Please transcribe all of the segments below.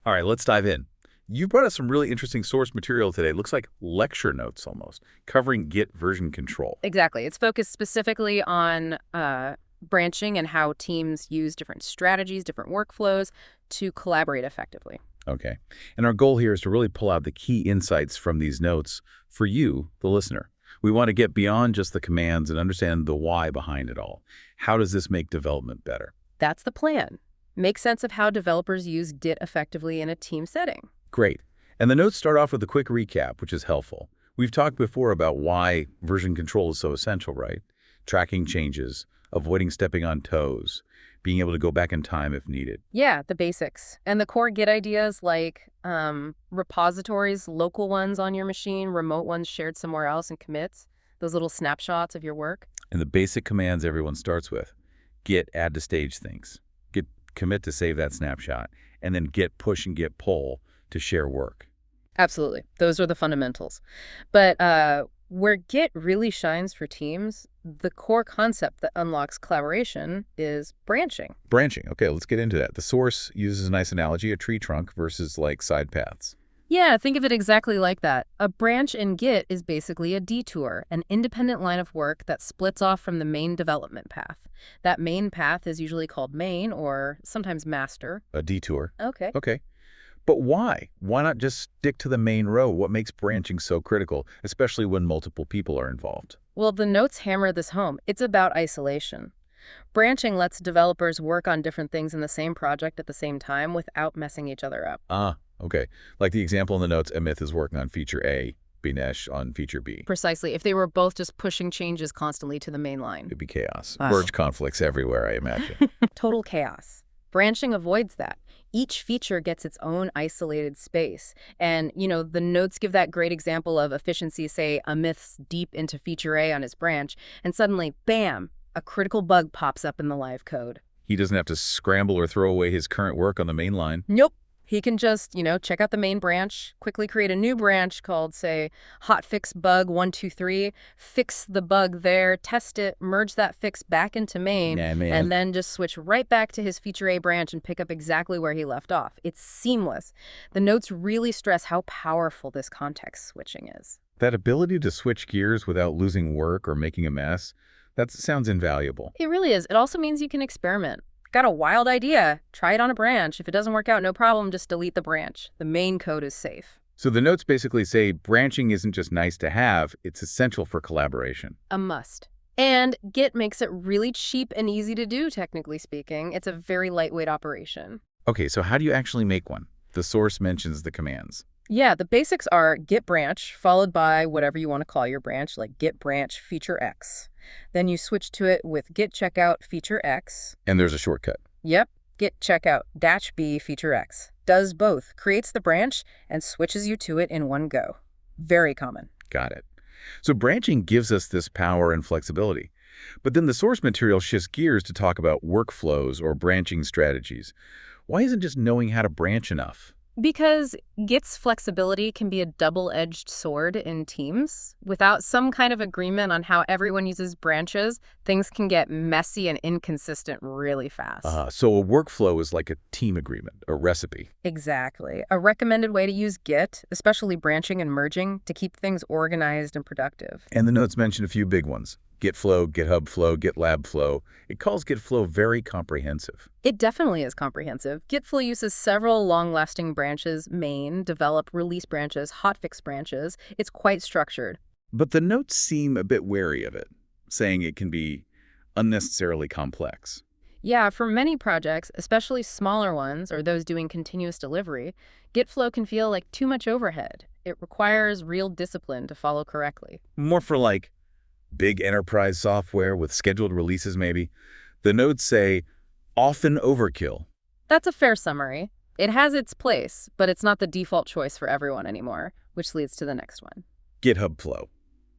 All right, let's dive in. You brought us some really interesting source material today. Looks like lecture notes almost, covering Git version control. Exactly. It's focused specifically on branching and how teams use different strategies, different workflows to collaborate effectively. Okay. And our goal here is to really pull out the key insights from these notes for you, the listener. We want to get beyond just the commands and understand the why behind it all. How does this make development better? That's the plan. Make sense of how developers use Git effectively in a team setting. Great. And the notes start off with a quick recap, which is helpful. We've talked before about why version control is so essential, right? Tracking changes, avoiding stepping on toes, being able to go back in time if needed. Yeah, the basics. And the core Git ideas like repositories, local ones on your machine, remote ones shared somewhere else, and commits, those little snapshots of your work. And the basic commands everyone starts with. Git add to stage things. Git commit to save that snapshot. And then git push and git pull to share work. Absolutely. Those are the fundamentals. But where Git really shines for teams, the core concept that unlocks collaboration is branching. Branching. Okay, let's get into that. The source uses a nice analogy, a tree trunk versus like side paths. Yeah, think of it exactly like that. A branch in Git is basically a detour, an independent line of work that splits off from the main development path. That main path is usually called main or sometimes master. A detour. Okay. Okay. But why? Why not just stick to the main row? What makes branching so critical, especially when multiple people are involved? Well, the notes hammer this home. It's about isolation. Branching lets developers work on different things in the same project at the same time without messing each other up. Ah, okay. Like the example in the notes, Amith is working on feature A, Binesh on feature B. Precisely. If they were both just pushing changes constantly to the main line. It'd be chaos. Ah. Merge conflicts everywhere, I imagine. Total chaos. Branching avoids that. Each feature gets its own isolated space. And, the notes give that great example of efficiency, say, Amith's deep into feature A on his branch, and suddenly, bam, a critical bug pops up in the live code. He doesn't have to scramble or throw away his current work on the main line. Nope. He can just, check out the main branch, quickly create a new branch called, say, hotfix bug 123, fix the bug there, test it, merge that fix back into main, and then just switch right back to his feature A branch and pick up exactly where he left off. It's seamless. The notes really stress how powerful this context switching is. That ability to switch gears without losing work or making a mess, that sounds invaluable. It really is. It also means you can experiment. Got a wild idea. Try it on a branch. If it doesn't work out, no problem. Just delete the branch. The main code is safe. So the notes basically say branching isn't just nice to have, it's essential for collaboration. A must. And Git makes it really cheap and easy to do, technically speaking. It's a very lightweight operation. Okay, so how do you actually make one? The source mentions the commands. Yeah, the basics are git branch, followed by whatever you want to call your branch, like git branch feature X. Then you switch to it with git checkout feature X. And there's a shortcut. Yep, git checkout -b feature X. Does both, creates the branch, and switches you to it in one go. Very common. Got it. So branching gives us this power and flexibility. But then the source material shifts gears to talk about workflows or branching strategies. Why isn't just knowing how to branch enough? Because Git's flexibility can be a double-edged sword in teams. Without some kind of agreement on how everyone uses branches, things can get messy and inconsistent really fast. So a workflow is like a team agreement, a recipe. Exactly. A recommended way to use Git, especially branching and merging, to keep things organized and productive. And the notes mention a few big ones. Git-Flow, GitHub Flow, GitLab Flow. It calls Git-Flow very comprehensive. It definitely is comprehensive. Git-Flow uses several long-lasting branches, main, develop, release branches, hotfix branches. It's quite structured. But the notes seem a bit wary of it, saying it can be unnecessarily complex. Yeah, for many projects, especially smaller ones or those doing continuous delivery, Git-Flow can feel like too much overhead. It requires real discipline to follow correctly. More for like big enterprise software with scheduled releases maybe. The notes say, often overkill. That's a fair summary. It has its place, but it's not the default choice for everyone anymore, which leads to the next one. GitHub Flow.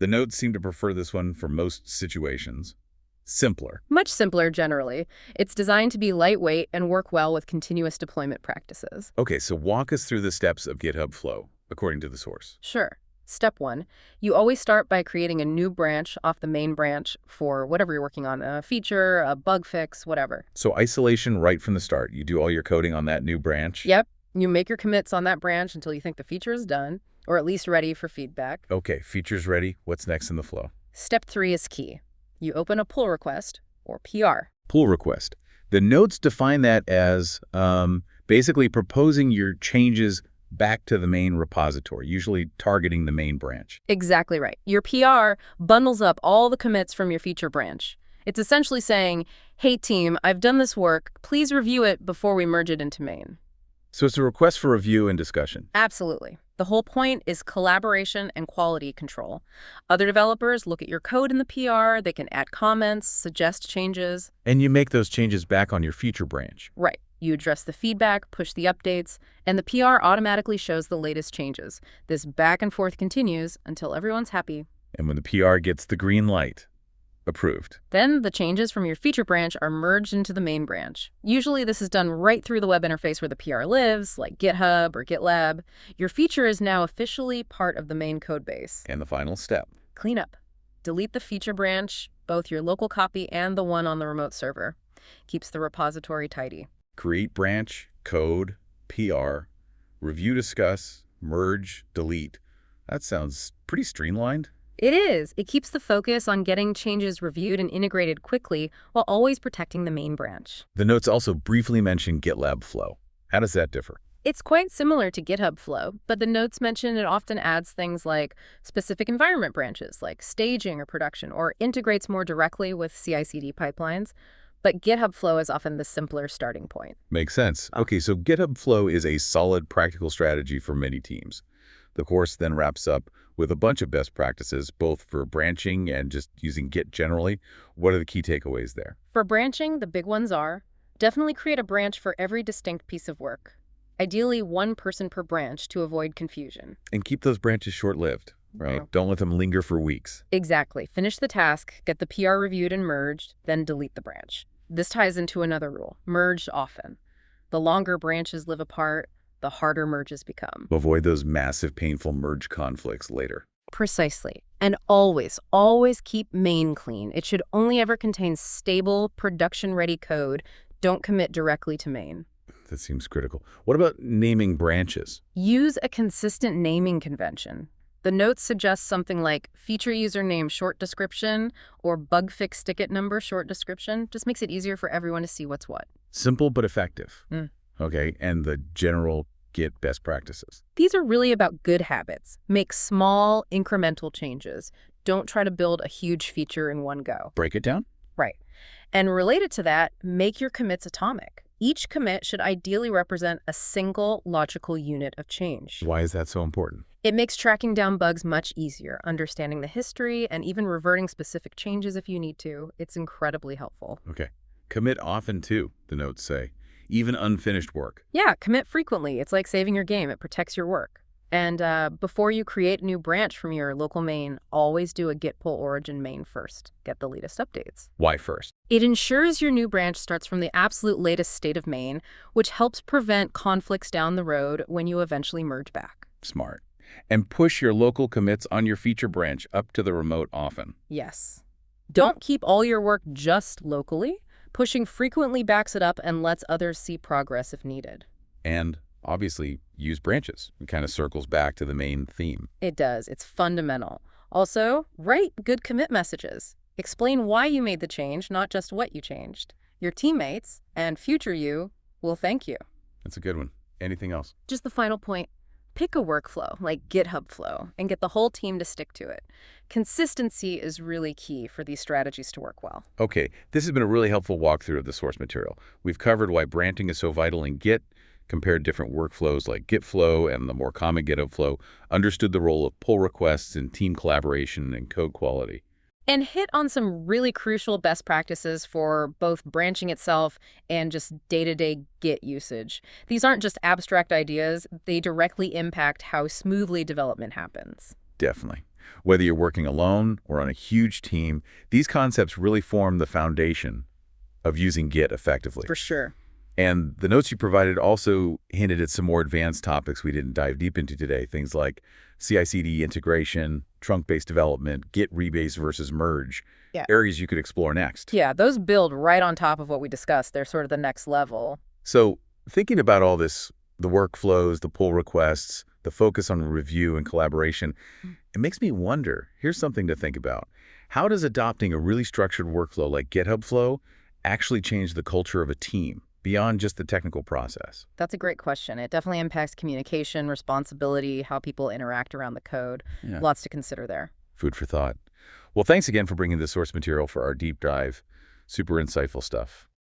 The notes seem to prefer this one for most situations. Simpler. Much simpler generally. It's designed to be lightweight and work well with continuous deployment practices. Okay, so walk us through the steps of GitHub Flow, according to the source. Sure. Step 1, you always start by creating a new branch off the main branch for whatever you're working on, a feature, a bug fix, whatever. So isolation right from the start. You do all your coding on that new branch? Yep. You make your commits on that branch until you think the feature is done, or at least ready for feedback. Okay, feature's ready. What's next in the flow? Step 3 is key. You open a pull request, or PR. Pull request. The notes define that as basically proposing your changes back to the main repository, usually targeting the main branch. Exactly right. Your PR bundles up all the commits from your feature branch. It's essentially saying, hey team, I've done this work. Please review it before we merge it into main. So it's a request for review and discussion. Absolutely. The whole point is collaboration and quality control. Other developers look at your code in the PR, they can add comments, suggest changes. And you make those changes back on your feature branch. Right. You address the feedback, push the updates, and the PR automatically shows the latest changes. This back and forth continues until everyone's happy. And when the PR gets the green light, approved. Then the changes from your feature branch are merged into the main branch. Usually this is done right through the web interface where the PR lives, like GitHub or GitLab. Your feature is now officially part of the main code base. And the final step. Cleanup. Delete the feature branch, both your local copy and the one on the remote server. Keeps the repository tidy. Create branch, code, PR, review, discuss, merge, delete. That sounds pretty streamlined. It is. It keeps the focus on getting changes reviewed and integrated quickly while always protecting the main branch. The notes also briefly mention GitLab Flow. How does that differ? It's quite similar to GitHub Flow, but the notes mention it often adds things like specific environment branches, like staging or production, or integrates more directly with CI/CD pipelines. But GitHub Flow is often the simpler starting point. Makes sense. Okay, so GitHub Flow is a solid practical strategy for many teams. The course then wraps up with a bunch of best practices, both for branching and just using Git generally. What are the key takeaways there? For branching, the big ones are definitely create a branch for every distinct piece of work. Ideally, one person per branch to avoid confusion. And keep those branches short-lived, right? Oh. Don't let them linger for weeks. Exactly. Finish the task, get the PR reviewed and merged, then delete the branch. This ties into another rule: merge often. The longer branches live apart, the harder merges become. Avoid those massive, painful merge conflicts later. Precisely. And always, always keep main clean. It should only ever contain stable, production-ready code. Don't commit directly to main. That seems critical. What about naming branches? Use a consistent naming convention. The notes suggest something like feature username short description or bug fix ticket number short description. Just makes it easier for everyone to see what's what. Simple but effective. Mm. Okay, and the general Git best practices. These are really about good habits. Make small, incremental changes. Don't try to build a huge feature in one go. Break it down? Right. And related to that, make your commits atomic. Each commit should ideally represent a single logical unit of change. Why is that so important? It makes tracking down bugs much easier, understanding the history, and even reverting specific changes if you need to. It's incredibly helpful. Okay. Commit often, too, the notes say. Even unfinished work. Yeah, commit frequently. It's like saving your game. It protects your work. And before you create a new branch from your local main, always do a git pull origin main first. Get the latest updates. Why first? It ensures your new branch starts from the absolute latest state of main, which helps prevent conflicts down the road when you eventually merge back. Smart. And push your local commits on your feature branch up to the remote often. Yes. Don't keep all your work just locally. Pushing frequently backs it up and lets others see progress if needed. And obviously, use branches. It kind of circles back to the main theme. It does. It's fundamental. Also, write good commit messages. Explain why you made the change, not just what you changed. Your teammates and future you will thank you. That's a good one. Anything else? Just the final point. Pick a workflow like GitHub Flow and get the whole team to stick to it. Consistency is really key for these strategies to work well. Okay, this has been a really helpful walkthrough of the source material. We've covered why branching is so vital in Git, compared different workflows like Git-Flow and the more common GitHub Flow, understood the role of pull requests in team collaboration and code quality. And hit on some really crucial best practices for both branching itself and just day-to-day Git usage. These aren't just abstract ideas, they directly impact how smoothly development happens. Definitely. Whether you're working alone or on a huge team, these concepts really form the foundation of using Git effectively. For sure. And the notes you provided also hinted at some more advanced topics we didn't dive deep into today, things like CI/CD integration, trunk-based development, Git rebase versus merge, areas you could explore next. Yeah, those build right on top of what we discussed. They're sort of the next level. So thinking about all this The workflows, the pull requests, the focus on review and collaboration. It makes me wonder, here's something to think about. How does adopting a really structured workflow like GitHub Flow actually change the culture of a team beyond just the technical process? That's a great question. It definitely impacts communication, responsibility, how people interact around the code. Yeah. Lots to consider there. Food for thought. Well, thanks again for bringing the source material for our deep dive. Super insightful stuff.